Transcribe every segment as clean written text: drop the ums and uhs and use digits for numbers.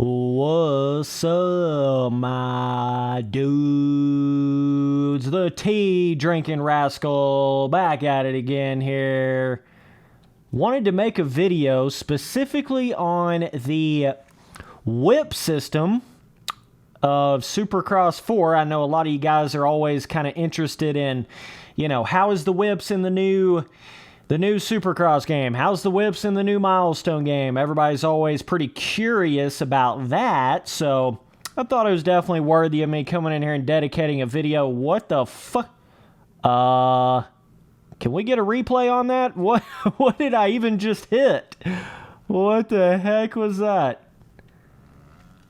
What's up, my dudes? The tea drinking rascal back at it again here. Wanted to make a video specifically on the whip system of Supercross 4. I know a lot of you guys are always kind of interested in, how is the whips in the new Supercross game? How's the whips in the new Milestone game? Everybody's always pretty curious about that, so I thought it was definitely worthy of me coming in here and dedicating a video. What the fuck? Can we get a replay on that? What did I even just hit? What the heck was that?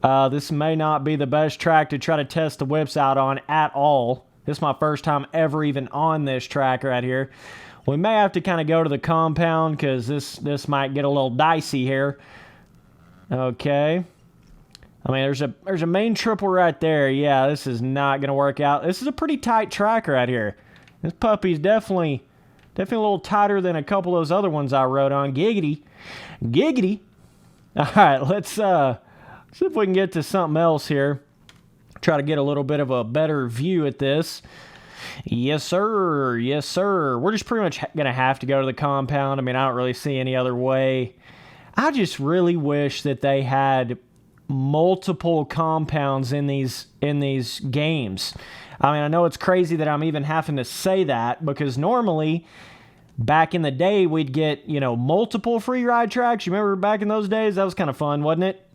This may not be the best track to try to test the whips out on at all. This is my first time ever even on this track right here. We may have to kind of go to the compound because this might get a little dicey here. Okay. I mean, there's a main triple right there. Yeah, this is not going to work out. This is a pretty tight track right here. This puppy's definitely a little tighter than a couple of those other ones I rode on. Giggity. Giggity. All right, let's see if we can get to something else here. Try to get a little bit of a better view at this. Yes, sir. Yes, sir. We're just pretty much going to have to go to the compound. I mean, I don't really see any other way. I just really wish that they had multiple compounds in these games. I mean, I know it's crazy that I'm even having to say that because normally, back in the day, we'd get, multiple Freeride tracks. You remember back in those days? That was kind of fun, wasn't it?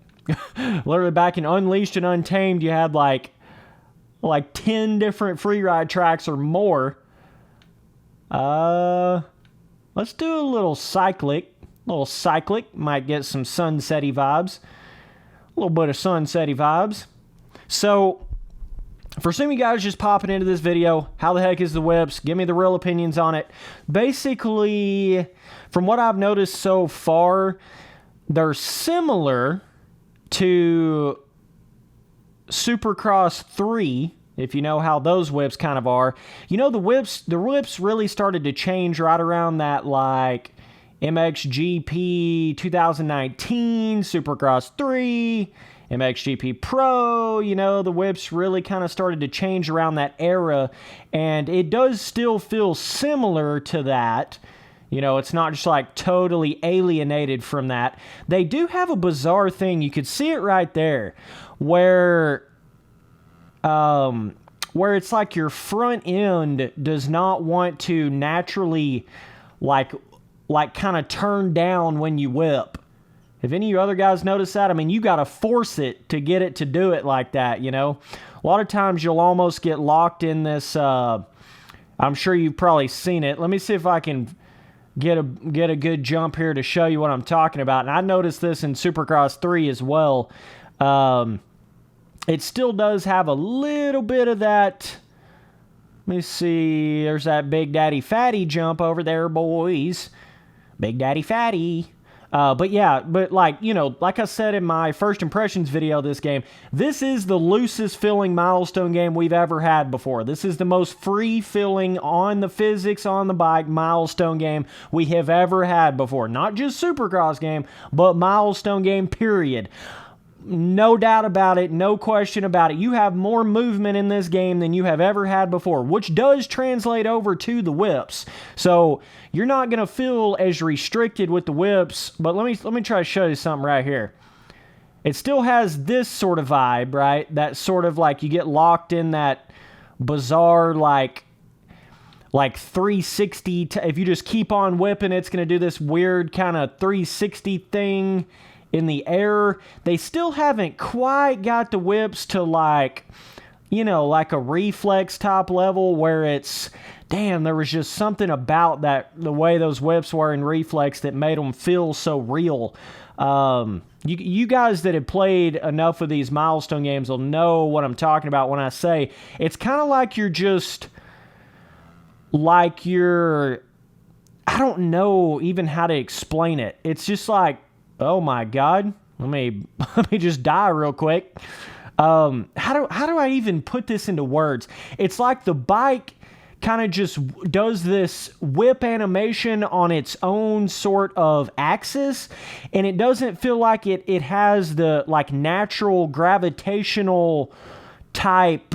Literally back in Unleashed and Untamed, you had like 10 different Freeride tracks or more. Let's do a little cyclic. Might get some sunsetty vibes. A little bit of sunsetty vibes. So, for some of you guys just popping into this video, how the heck is the whips? Give me the real opinions on it. Basically, from what I've noticed so far, they're similar to Supercross 3, if you know how those whips kind of are. The whips really started to change right around that, like, MXGP 2019, Supercross 3, MXGP Pro, the whips really kind of started to change around that era, and it does still feel similar to that. It's not just like totally alienated from that. They do have a bizarre thing. You could see it right there where it's like your front end does not want to naturally like kind of turn down when you whip. Have any of you other guys noticed that? I mean, you got to force it to get it to do it like that, A lot of times you'll almost get locked in this, I'm sure you've probably seen it. Let me see if I can get a good jump here to show you what I'm talking about. And I noticed this in Supercross 3 as well. It still does have a little bit of that. Let me see. There's that Big Daddy Fatty jump over there, boys. Big Daddy Fatty. But like I said in my first impressions video of this game, this is the loosest feeling Milestone game we've ever had before. This is the most free feeling on the physics on the bike Milestone game we have ever had before. Not just Supercross game, but Milestone game, period. No doubt about it, no question about it. You have more movement in this game than you have ever had before, which does translate over to the whips. So you're not going to feel as restricted with the whips, but let me try to show you something right here. It still has this sort of vibe, right? That sort of like you get locked in that bizarre like 360. If you just keep on whipping, it's going to do this weird kind of 360 thing in the air. They still haven't quite got the whips to like a reflex top level where it's, damn, there was just something about that, the way those whips were in reflex that made them feel so real. You guys that have played enough of these Milestone games will know what I'm talking about when I say it's kind of like I don't know even how to explain it. It's just like, oh my God, let me just die real quick. How do I even put this into words? It's like the bike kind of just does this whip animation on its own sort of axis, and it doesn't feel like it has the like natural gravitational type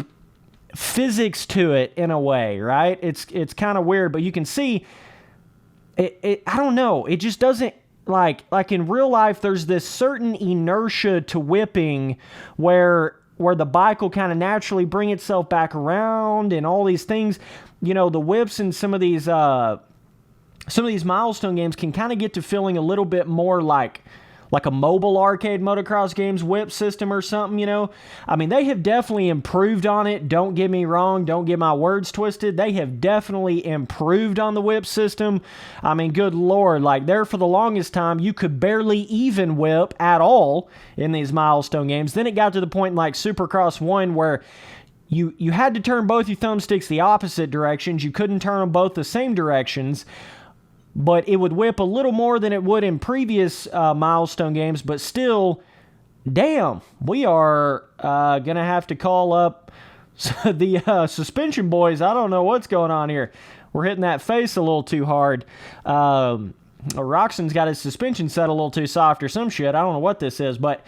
physics to it in a way, right? It's kind of weird, but you can see it I don't know, it just doesn't like in real life there's this certain inertia to whipping where the bike will kind of naturally bring itself back around and all these things. You know, the whips in some of these milestone games can kind of get to feeling a little bit more like a mobile arcade motocross games whip system or something, you know? I mean, they have definitely improved on it. Don't get me wrong. Don't get my words twisted. They have definitely improved on the whip system. I mean, good Lord, like there for the longest time, you could barely even whip at all in these milestone games. Then it got to the point in like Supercross 1 where you had to turn both your thumbsticks the opposite directions. You couldn't turn them both the same directions. But it would whip a little more than it would in previous milestone games. But still, damn, we are going to have to call up the suspension boys. I don't know what's going on here. We're hitting that face a little too hard. Roxon's got his suspension set a little too soft or some shit. I don't know what this is. But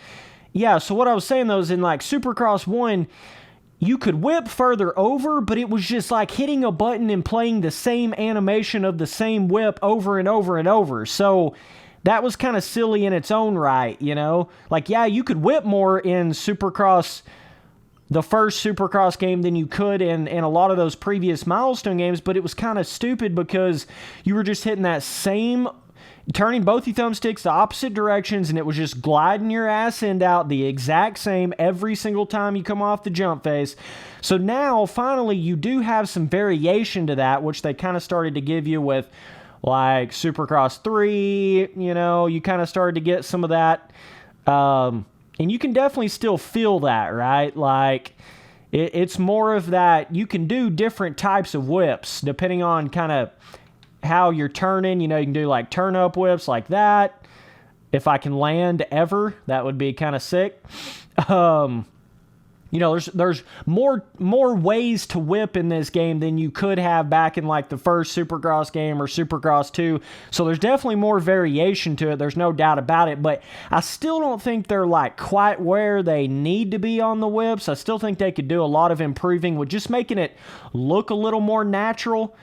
yeah, so what I was saying though is in like Supercross 1, you could whip further over, but it was just like hitting a button and playing the same animation of the same whip over and over and over. So that was kind of silly in its own right, you know? Like, yeah, you could whip more in Supercross, the first Supercross game, than you could in a lot of those previous milestone games, but it was kind of stupid because you were just hitting that same, turning both your thumbsticks the opposite directions, and it was just gliding your ass end out the exact same every single time you come off the jump face. So now, finally, you do have some variation to that, which they kind of started to give you with, like, Supercross 3, you know, you kind of started to get some of that. And you can definitely still feel that, right? Like, it's more of that, you can do different types of whips, depending on kind of how you're turning. You know, you can do like turn up whips like that. If I can land ever, that would be kind of sick. You know, there's more ways to whip in this game than you could have back in like the first Supercross game or Supercross 2. So there's definitely more variation to it. There's no doubt about it. But I still don't think they're like quite where they need to be on the whips. I still think they could do a lot of improving with just making it look a little more natural.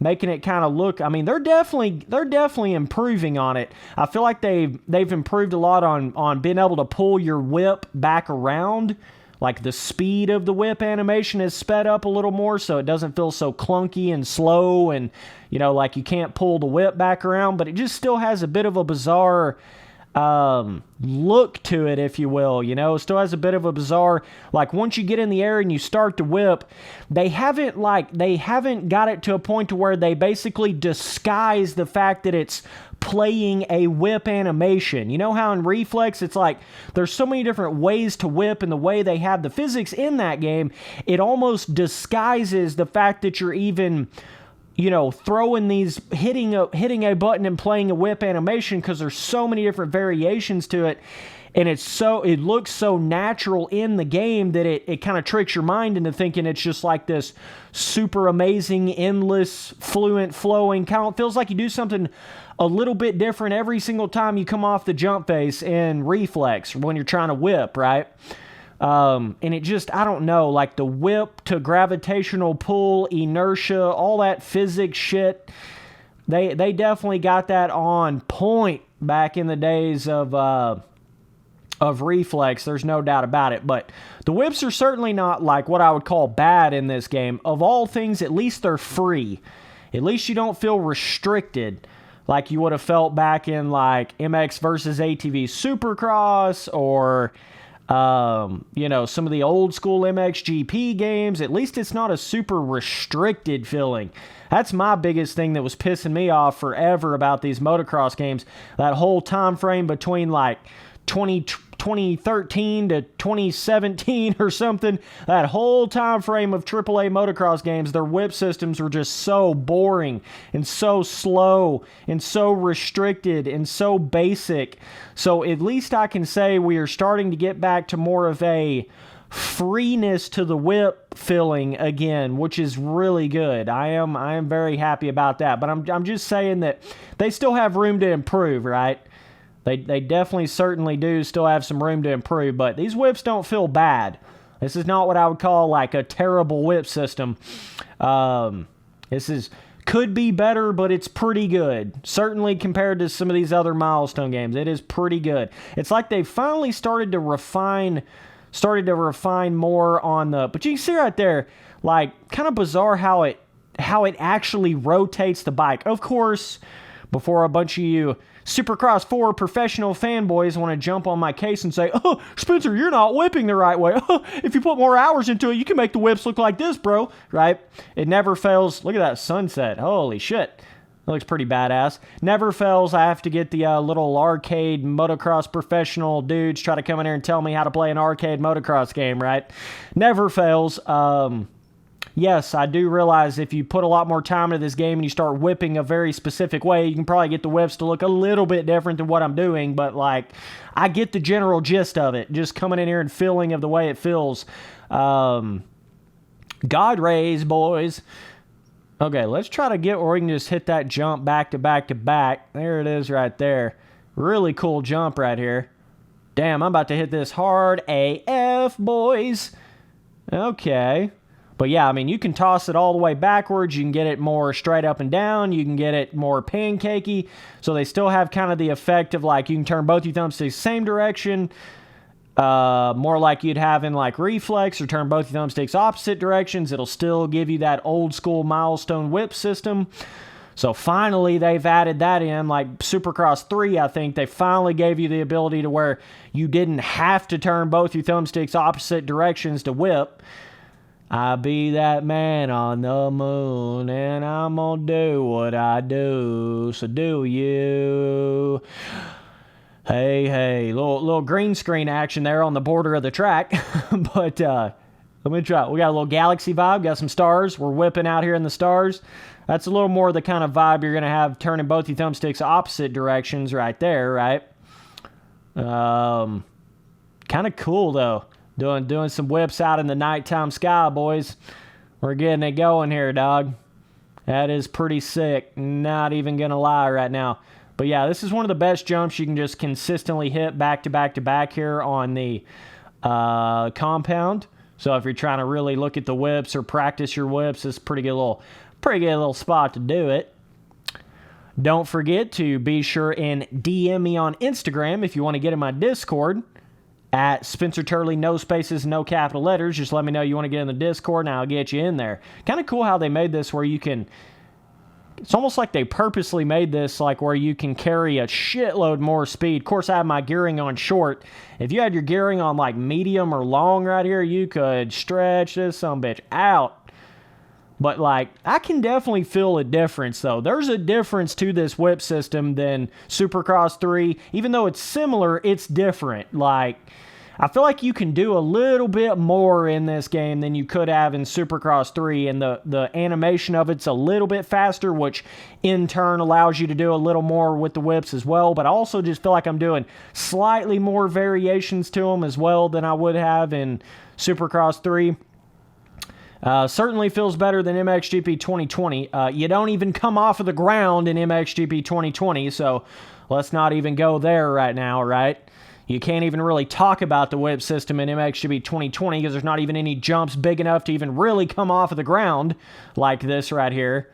Making it kind of look, I mean, they're definitely improving on it. I feel like they've improved a lot on being able to pull your whip back around. Like the speed of the whip animation is sped up a little more, so it doesn't feel so clunky and slow, and you know, like you can't pull the whip back around, but it just still has a bit of a bizarre look to it, if you will. You know, it still has a bit of a bizarre, like once you get in the air and you start to whip, they haven't got it to a point to where they basically disguise the fact that it's playing a whip animation. You know how in Reflex it's like there's so many different ways to whip, and the way they have the physics in that game, it almost disguises the fact that you're even, you know, throwing these, hitting a button and playing a whip animation, because there's so many different variations to it, and it looks so natural in the game that it kind of tricks your mind into thinking it's just like this super amazing, endless, fluent, flowing, kind of feels like you do something a little bit different every single time you come off the jump face in Reflex when you're trying to whip, right? And it just, I don't know, like the whip to gravitational pull, inertia, all that physics shit, they definitely got that on point back in the days of Reflex. There's no doubt about it. But the whips are certainly not like what I would call bad in this game. Of all things, at least they're free. At least you don't feel restricted like you would have felt back in like MX versus ATV Supercross, or you know, some of the old school MXGP games. At least it's not a super restricted feeling. That's my biggest thing that was pissing me off forever about these motocross games. That whole time frame between like 2013 to 2017 or something, that whole time frame of AAA motocross games, their whip systems were just so boring and so slow and so restricted and so basic. So at least I can say we are starting to get back to more of a freeness to the whip feeling again, which is really good. I am very happy about that. But I'm just saying that they still have room to improve, right? They definitely certainly do still have some room to improve, but these whips don't feel bad. This is not what I would call like a terrible whip system. Could be better, but it's pretty good. Certainly compared to some of these other Milestone games, it is pretty good. It's like they finally started to refine more on the, but you can see right there, like, kind of bizarre how it actually rotates the bike. Of course, before a bunch of you Supercross 4 professional fanboys want to jump on my case and say, "Oh, Spencer, you're not whipping the right way. Oh, if you put more hours into it, you can make the whips look like this, bro." Right? It never fails. Look at that sunset. Holy shit. That looks pretty badass. Never fails. I have to get the little arcade motocross professional dudes try to come in here and tell me how to play an arcade motocross game, right? Never fails. Yes, I do realize if you put a lot more time into this game and you start whipping a very specific way, you can probably get the whips to look a little bit different than what I'm doing, but like, I get the general gist of it, just coming in here and feeling of the way it feels. God rays, boys. Okay, let's try to get where we can just hit that jump back to back to back. There it is right there. Really cool jump right here. Damn, I'm about to hit this hard AF, boys. Okay. But yeah, I mean, you can toss it all the way backwards. You can get it more straight up and down. You can get it more pancakey. So they still have kind of the effect of like you can turn both your thumbsticks the same direction. More like you'd have in like Reflex, or turn both your thumbsticks opposite directions. It'll still give you that old school Milestone whip system. So finally they've added that in, like Supercross 3, I think they finally gave you the ability to where you didn't have to turn both your thumbsticks opposite directions to whip. I be that man on the moon, and I'm gonna do what I do, so do you. Hey, little green screen action there on the border of the track. But let me try. We got a little galaxy vibe, got some stars. We're whipping out here in the stars. That's a little more the kind of vibe you're going to have turning both your thumbsticks opposite directions right there, right? Kind of cool, though. Doing some whips out in the nighttime sky, boys. We're getting it going here, dog. That is pretty sick. Not even going to lie right now. But yeah, this is one of the best jumps you can just consistently hit back to back to back here on the compound. So if you're trying to really look at the whips or practice your whips, it's a pretty good little spot to do it. Don't forget to be sure and DM me on Instagram if you want to get in my Discord at Spencer Turley, no spaces, no capital letters. Just let me know you want to get in the Discord and I'll get you in there. Kind of cool how they made this where you can, it's almost like they purposely made this like where you can carry a shitload more speed. Of course, I have my gearing on short. If you had your gearing on like medium or long right here, you could stretch this sumbitch out. But like, I can definitely feel a difference though. There's a difference to this whip system than Supercross 3. Even though it's similar, it's different. Like, I feel like you can do a little bit more in this game than you could have in Supercross 3, and the animation of it's a little bit faster, which in turn allows you to do a little more with the whips as well. But I also just feel like I'm doing slightly more variations to them as well than I would have in Supercross 3. Certainly feels better than MXGP 2020. You don't even come off of the ground in MXGP 2020, so let's not even go there right now, right? You can't even really talk about the whip system in MXGP 2020 because there's not even any jumps big enough to even really come off of the ground like this right here.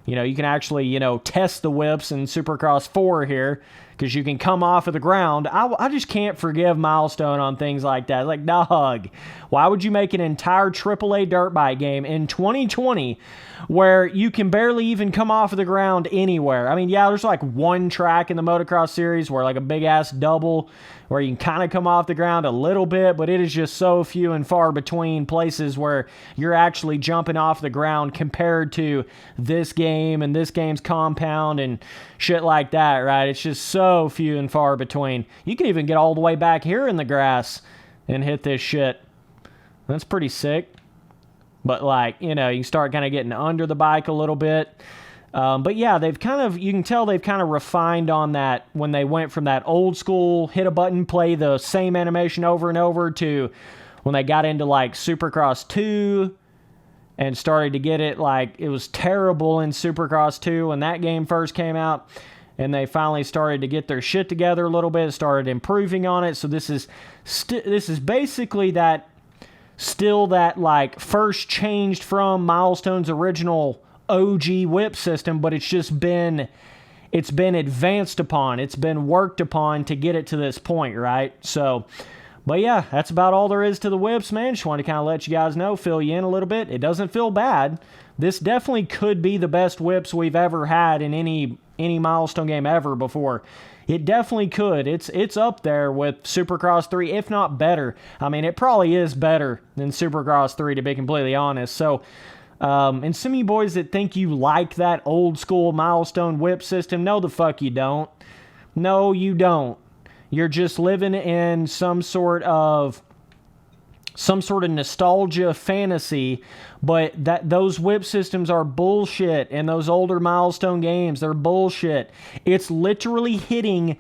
You know, you can actually, test the whips in Supercross 4 here because you can come off of the ground. I just can't forgive Milestone on things like that. Like, dog, why would you make an entire AAA dirt bike game in 2020 where you can barely even come off of the ground anywhere? I mean, yeah, there's like one track in the motocross series where like a big-ass double where you can kind of come off the ground a little bit, but it is just so few and far between places where you're actually jumping off the ground compared to this game and this game's compound and shit like that, right? It's just so few and far between. You can even get all the way back here in the grass and hit this shit. That's pretty sick. But like, you can start kind of getting under the bike a little bit. But yeah, you can tell they've kind of refined on that when they went from that old school hit a button, play the same animation over and over to when they got into like Supercross 2 and started to get it, like it was terrible in Supercross 2 when that game first came out, and they finally started to get their shit together a little bit, started improving on it. So this is basically that, still that like first changed from Milestone's original OG whip system, but it's been advanced upon, it's been worked upon to get it to this point, right? So, but yeah, that's about all there is to the whips, man. Just wanted to kind of let you guys know, fill you in a little bit. It doesn't feel bad. This definitely could be the best whips we've ever had in any Milestone game ever before. It definitely could. It's up there with Supercross 3, if not better. I mean, it probably is better than Supercross 3, to be completely honest. So, and some of you boys that think you like that old school Milestone whip system, no the fuck you don't. No, you don't. You're just living in some sort of nostalgia fantasy, but those whip systems are bullshit, and those older Milestone games, they're bullshit. It's literally hitting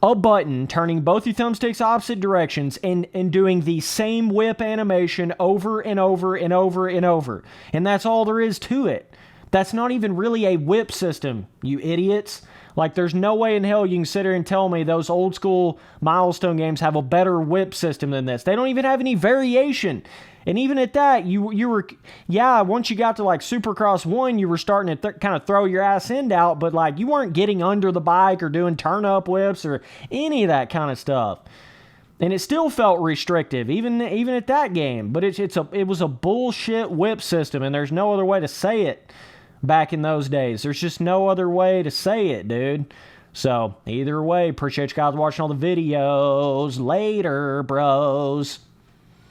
a button, turning both your thumbsticks opposite directions, and doing the same whip animation over and over and over and over. And that's all there is to it. That's not even really a whip system, you idiots. Like, there's no way in hell you can sit here and tell me those old school Milestone games have a better whip system than this. They don't even have any variation. And even at that, you were, yeah, once you got to like Supercross 1, you were starting to kind of throw your ass end out, but like you weren't getting under the bike or doing turn-up whips or any of that kind of stuff. And it still felt restrictive, even at that game. But it was a bullshit whip system, and there's no other way to say it. Back in those days, there's just no other way to say it, dude. So either way, appreciate you guys watching all the videos. Later, bros.